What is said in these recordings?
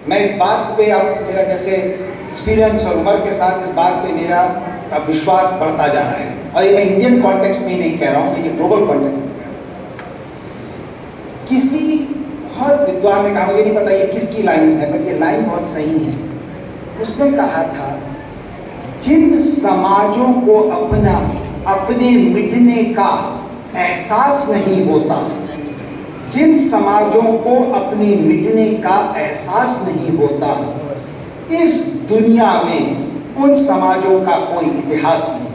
मैं इस बात पे, अब मेरा जैसे एक्सपीरियंस और उम्र के साथ इस बात पे मेरा विश्वास बढ़ता जा रहा है, और ये मैं इंडियन कॉन्टेक्स्ट में नहीं कह रहा हूँ, कि ये ग्लोबल कॉन्टेक्स्ट में कह रहा हूँ। किसी बहुत विद्वान ने कहा, मुझे नहीं पता ये किसकी लाइन्स है, पर ये लाइन बहुत सही है। उसने कहा था, जिन समाजों को अपने मिटने का एहसास नहीं होता, जिन समाजों को अपने मिटने का एहसास नहीं होता, इस दुनिया में उन समाजों का कोई इतिहास नहीं।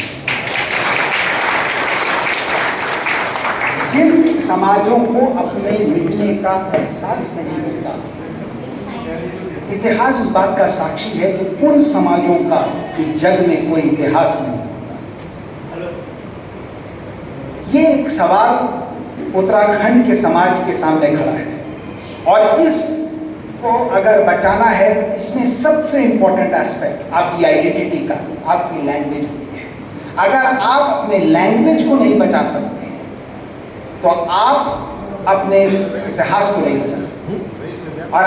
जिन समाजों को अपने मिटने का एहसास नहीं होता, इतिहास इस बात का साक्षी है कि उन समाजों का इस जग में कोई इतिहास नहीं होता। ये एक सवाल उत्तराखंड के समाज के सामने खड़ा है, और इसको अगर बचाना है तो इसमें सबसे इंपॉर्टेंट एस्पेक्ट आपकी आइडेंटिटी का, आपकी लैंग्वेज होती है। अगर आप अपने लैंग्वेज को नहीं बचा सकते तो आप अपने इतिहास को नहीं बचा सकते, और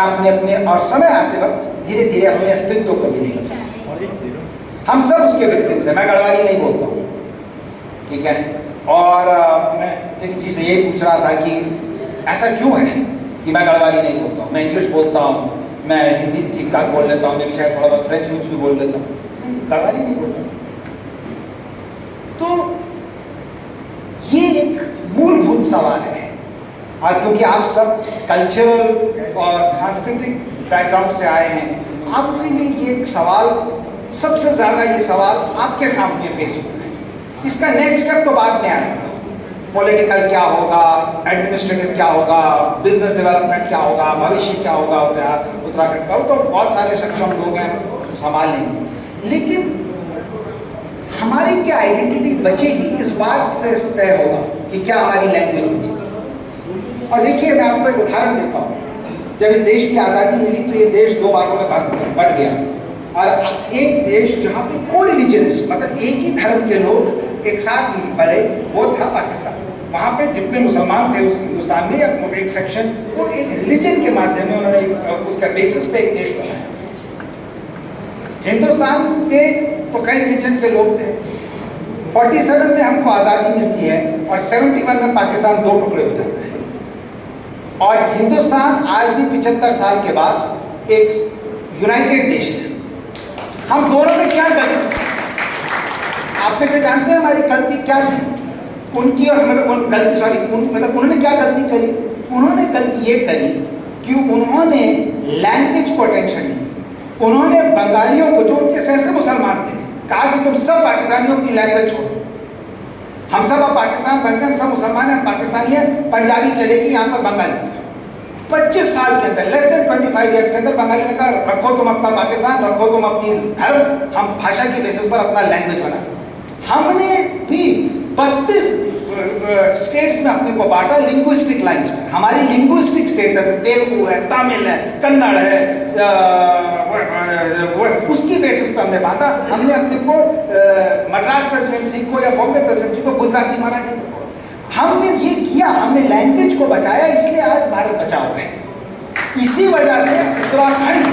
और समय आते वक्त धीरे धीरे अपने अस्तित्व को भी नहीं बचा सकते। हम सब उसके विक्टिम्स हैं। मैं गढ़वाली नहीं बोलता हूँ, ठीक है, और मैं जी से ये पूछ रहा था कि ऐसा क्यों है कि मैं गढ़वाली नहीं बोलता हूँ। मैं इंग्लिश बोलता हूँ, मैं हिंदी ठीक ठाक बोल लेता हूँ, मैं शायद थोड़ा बहुत फ्रेंच भी बोल लेता हूँ, गढ़वाली नहीं बोलता। तो ये एक मूलभूत सवाल है, और क्योंकि आप सब कल्चरल और सांस्कृतिक बैकग्राउंड से आए हैं, आपके लिए ये एक सवाल, सबसे ज़्यादा ये सवाल आपके सामने फेस होता है। इसका नेक्स्ट स्टेप तो बाद में आएगा, पॉलिटिकल क्या होगा, एडमिनिस्ट्रेटिव क्या होगा, बिजनेस डेवलपमेंट क्या होगा, भविष्य क्या होगा उत्तराखंड का, तो बहुत सारे सक्षम लोग हैं संभाल लेंगे। लेकिन हमारी क्या आइडेंटिटी बचेगी, इस बात से तय होगा कि क्या हमारी लैंग्वेज बचेगी। और देखिए, मैं आपको एक उदाहरण देता हूँ। जब इस देश की आज़ादी मिली तो ये देश दो भागों में बट गया, और एक देश जहाँ पे को रिलीजियनिस्ट, मतलब एक ही धर्म के लोग एक साथ बढ़े, वो था पाकिस्तान। वहाँ पे जितने मुसलमान थे उस हिंदुस्तान में, एक सेक्शन, वो एक रिलीजन के माध्यम में उन्होंने उसका बेसिस पे एक देश बनाया। हिंदुस्तान में तो कई रिलीजन के लोग थे। 47 में हमको आज़ादी मिलती है, और 71 में पाकिस्तान दो टुकड़े हो जाता है, और हिंदुस्तान आज भी 75 साल के बाद एक यूनाइटेड देश है। हम दोनों में क्या गलती, आप में से जानते हैं हमारी गलती क्या थी, उनकी, और मतलब गलती, सॉरी, मतलब उन्होंने क्या गलती करी? उन्होंने गलती ये करी कि उन्होंने लैंग्वेज को अटेंशन नहीं दी। उन्होंने बंगालियों को, जो उनके सहसे मुसलमान थे, कहा कि तुम सब पाकिस्तानियों अपनी लैंग्वेज छोड़ो, हम सब अब पाकिस्तान बनते हैं, हम सब मुसलमान हैं, हम पाकिस्तानी हैं, पंजाबी चलेगी, यहाँ पर बंगाली। 25 साल के अंदर, लेस देन 25 ईयर्स के अंदर बंगाली ने कहा, रखो तुम अपना पाकिस्तान, रखो तुम अपनी धर्म, हम भाषा की बेसिस पर अपना लैंग्वेज बनाए। हमने भी 32 स्टेट्स में अपने को बांटा लिंग्विस्टिक लाइन्स में। हमारी लिंग्विस्टिक स्टेट्स है, तेलुगु है, तमिल है, कन्नड़ है, उसकी बेसिस पर हमने बांटा। हमने अपने को मद्रास प्रेसिडेंसी को या बॉम्बे प्रेसिडेंसी को गुजराती, मराठी, हमने ये किया, हमने लैंग्वेज को बचाया, इसलिए आज भारत बचा हुआ है। इसी वजह से उत्तराखंड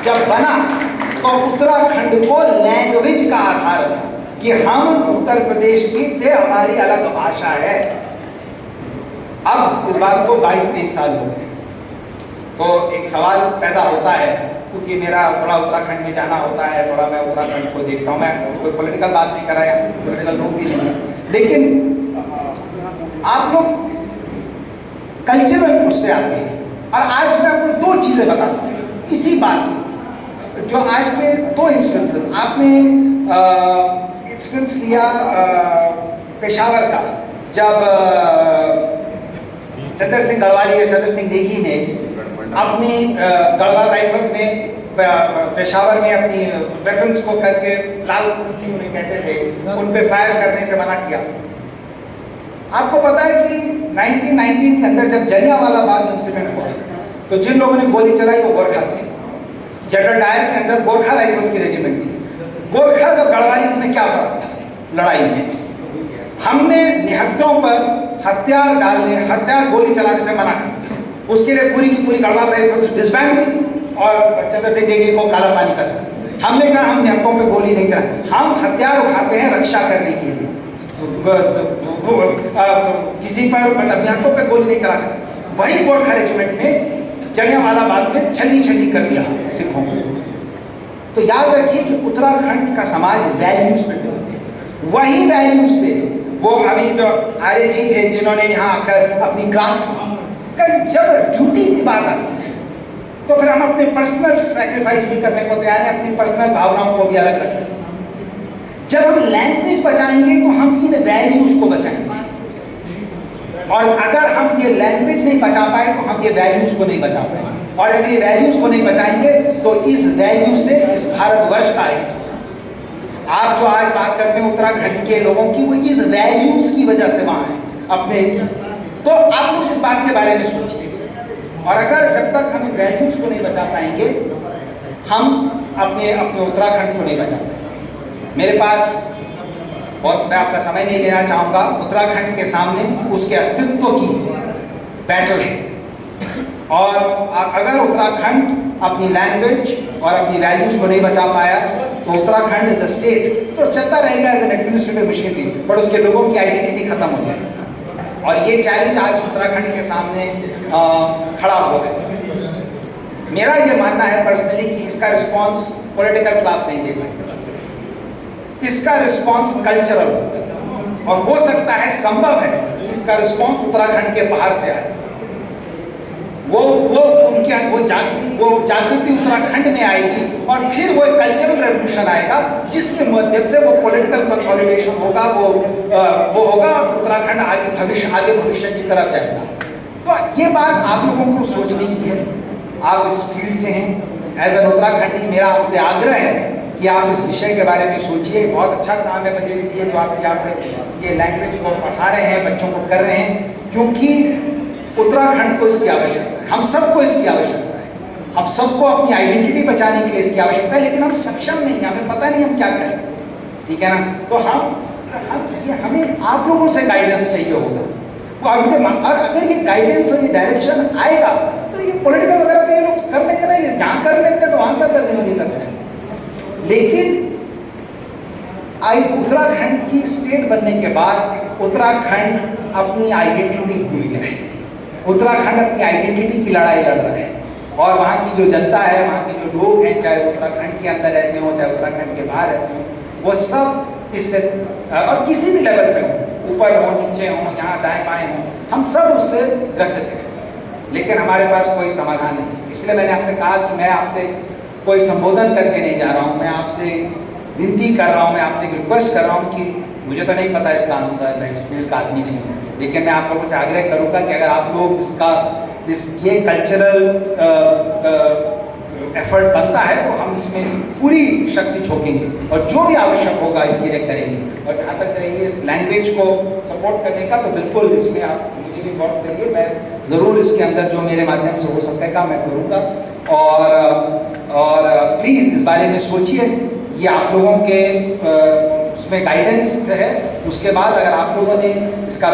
जब बना तो उत्तराखंड को लैंग्वेज का आधार था कि हम उत्तर प्रदेश की से हमारी अलग भाषा है। अब इस बात को 22-23 साल हो गए, तो एक सवाल पैदा होता है, क्योंकि मेरा थोड़ा उत्तराखंड में जाना होता है, थोड़ा मैं उत्तराखंड को देखता हूँ। मैं कोई पॉलिटिकल बात नहीं कर रहा है, पॉलिटिकल लोग भी नहीं है, लेकिन आप लोग कल्चरल उससे आते हैं। और आज मैं आपको दो चीज़ें बताता हूँ इसी बात से, जो आज के दो इंस्टेंसेस आपने इंस्टेंस लिया पेशावर का, जब चंद्र सिंह गढ़वाली या चंद्र सिंह नेगी ने अपनी गढ़वाल राइफल्स में पेशावर में अपनी वेपन्स को करके, लाल कुर्ती उन्हें कहते थे, उन पे फायर करने से मना किया। आपको पता है कि 1919 के अंदर जब जलियांवाला बाग इंसिडेंट हुआ तो जिन लोगों ने गोली चलाई वो गोरखा थे। जनरल डायर के अंदर गोरखा राइफल्स की रेजिमेंट थी। गोरखा और गढ़वाली में क्या फर्क था लड़ाई में? हमने निहत्तों पर हथियार डालने, हथियार गोली चलाने से मना कर दिया। उसके लिए पूरी की पूरी गढ़वाल राइफल्स डिसबैंड हुई और चंद्र सिंह नेगी को काला पानी का सर। हमने कहा हम निहत्तों पे गोली नहीं चला, हम हथियार उठाते हैं रक्षा करने के लिए, किसी पर मतलब निहत्तों पे गोली नहीं चला सकते। वही गोरखा रेजिमेंट ने जलियांवाला बाग में छल्ली छल्ली कर दिया सिखों को। तो याद रखिए कि उत्तराखंड का समाज वैल्यूज पे डरा है। वही वैल्यूज से वो अभी जो आर्य जी थे जिन्होंने यहाँ आकर अपनी क्लास कहीं, जब ड्यूटी की बात आती है तो फिर हम अपने पर्सनल सैक्रिफाइस भी करने को तैयार हैं, अपनी पर्सनल भावनाओं को भी अलग रख लेते हैं। जब हम लैंग्वेज बचाएंगे तो हम इन वैल्यूज को बचाएंगे, और अगर हम ये लैंग्वेज नहीं बचा पाए तो हम ये वैल्यूज को नहीं बचा पाएंगे, और अगर ये वैल्यूज को नहीं बचाएंगे तो इस वैल्यू से इस भारतवर्ष का हित होगा। आप जो आज बात करते हैं उत्तराखंड के लोगों की, वो इस वैल्यूज की वजह से वहां है अपने। तो आप लोग इस बात के बारे में सोचिए, और अगर जब तक हम वैल्यूज को नहीं बचा पाएंगे हम अपने उत्तराखंड को नहीं बचा पाएंगे। मेरे पास बहुत, मैं आपका समय नहीं लेना चाहूँगा, उत्तराखंड के सामने उसके अस्तित्व की बैटल है, और अगर उत्तराखंड अपनी लैंग्वेज और अपनी वैल्यूज को नहीं बचा पाया तो उत्तराखंड एज अ स्टेट तो चलता रहेगा as an administrative machinery, but उसके लोगों की आइडेंटिटी खत्म हो जाएगी। और ये चैलेंज आज उत्तराखंड के सामने खड़ा हुआ है। मेरा ये मानना है पर्सनली कि इसका रिस्पॉन्स पॉलिटिकल क्लास नहीं दे पाएगा, इसका रिस्पॉन्स कल्चरल होता है, और हो सकता है, संभव है इसका रिस्पॉन्स उत्तराखंड के बाहर से आए। वो उनके वो जागृति उत्तराखंड में आएगी, और फिर वो एक कल्चरल रेवोल्यूशन आएगा जिसके माध्यम से वो पॉलिटिकल कंसोलिडेशन होगा, वो होगा, उत्तराखंड आगे भविष्य की तरफ जाएगा। तो ये बात आप लोगों को सोचने की है। आप इस फील्ड से हैं, एज एन उत्तराखंडी मेरा आपसे आग्रह है कि आप इस विषय के बारे में सोचिए। बहुत अच्छा काम है मंजरी जी जो आप यहाँ पे ये लैंग्वेज को पढ़ा रहे हैं, बच्चों को कर रहे हैं, क्योंकि उत्तराखंड को इसकी आवश्यकता है, हम सबको इसकी आवश्यकता है, हम सबको अपनी आइडेंटिटी बचाने के लिए इसकी आवश्यकता है, लेकिन हम सक्षम नहीं हैं, हमें पता नहीं हम क्या करें, ठीक है ना। तो हमें आप लोगों से गाइडेंस चाहिए होगा, और अगर ये गाइडेंस और ये डायरेक्शन आएगा तो ये पॉलिटिकल वगैरह तो ये लोग कर लेते ना, ये यहाँ कर लेते तो वहाँ क्या करने की दिक्कत है। लेकिन उत्तराखंड की स्टेट बनने के बाद उत्तराखंड अपनी आइडेंटिटी भूल गया है। उत्तराखंड अपनी आइडेंटिटी की लड़ाई लड़ रहा है, और वहाँ की जो जनता है, वहाँ के जो लोग हैं, चाहे उत्तराखंड के अंदर रहते हो चाहे उत्तराखंड के बाहर रहते हो, वो सब इससे, और किसी भी लेवल पे हो, ऊपर हो नीचे हो, यहाँ दाएं बाएं हो, हम सब उससे ग्रसित हैं। लेकिन हमारे पास कोई समाधान नहीं। इसलिए मैंने आपसे कहा कि मैं आपसे कोई संबोधन करके नहीं जा रहा हूँ, मैं आपसे विनती कर रहा हूँ, मैं आपसे रिक्वेस्ट कर रहा हूँ कि मुझे तो नहीं पता इसका आंसर, मैं इस फील्ड का आदमी नहीं हूँ, लेकिन मैं आप लोगों से आग्रह करूँगा कि अगर आप लोग ये कल्चरल एफर्ट बनता है तो हम इसमें पूरी शक्ति झोंकेंगे, और जो भी आवश्यक होगा इसके लिए करेंगे। और जहाँ तक करेंगे इस लैंग्वेज को सपोर्ट करने का, तो बिल्कुल इसमें आप मुझे भी वोट करिए, मैं ज़रूर इसके अंदर जो मेरे माध्यम से हो सकेगा मैं करूँगा। और प्लीज़ इस बारे में सोचिए, ये आप लोगों के उसमें गाइडेंस है। उसके बाद अगर आप लोगों ने इसका